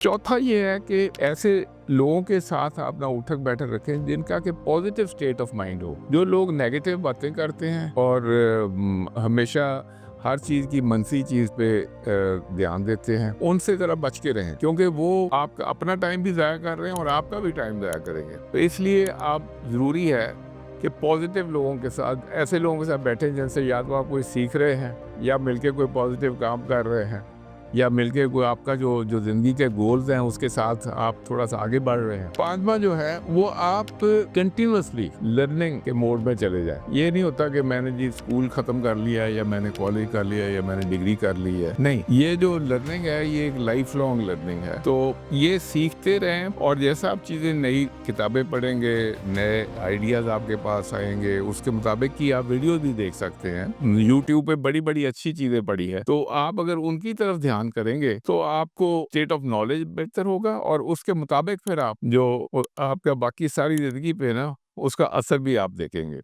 चौथा ये है कि ऐसे लोगों के साथ आप ना उठक-बैठक रखें जिनका कि पॉज़िटिव स्टेट ऑफ माइंड हो। जो लोग नेगेटिव बातें करते हैं और हमेशा हर चीज़ की मनफ़ी चीज़ पे ध्यान देते हैं, उनसे ज़रा बच के रहें क्योंकि वो आपका अपना टाइम भी ज़ाया कर रहे हैं और आपका भी टाइम ज़ाया करेंगे। तो इसलिए आप ज़रूरी है कि पॉज़िटिव लोगों के साथ, ऐसे लोगों के साथ बैठें जिनसे या तो आप कोई सीख रहे हैं या मिलके कोई पॉज़िटिव काम कर रहे हैं या मिलके कोई आपका जो जो ज़िंदगी के गोल्स हैं उसके साथ आप थोड़ा-सा आगे बढ़ रहे हैं। 5वां जो है वो आप कंटीन्यूअसली लर्निंग के मोड में चले जाएँ। ये नहीं होता कि मैंने जी स्कूल ख़त्म कर लिया या मैंने कॉलेज कर लिया या मैंने डिग्री कर ली है। नहीं, ये जो लर्निंग है ये एक लाइफ़ लॉन्ग लर्निंग है। तो ये सीखते रहें और जैसा आप चीज़ें नई किताबें पढ़ेंगे, नए आइडियाज़ आपके पास आएँगे, उसके मुताबिक की आप वीडियोज़ भी देख सकते हैं। यूट्यूब पे बड़ी-बड़ी अच्छी चीज़ें पड़ी है। तो आप अगर उनकी तरफ ध्यान करेंगे तो आपको स्टेट ऑफ नॉलेज बेहतर होगा और उसके मुताबिक फिर आप जो आपका बाकी सारी ज़िंदगी पे ना उसका असर भी आप देखेंगे।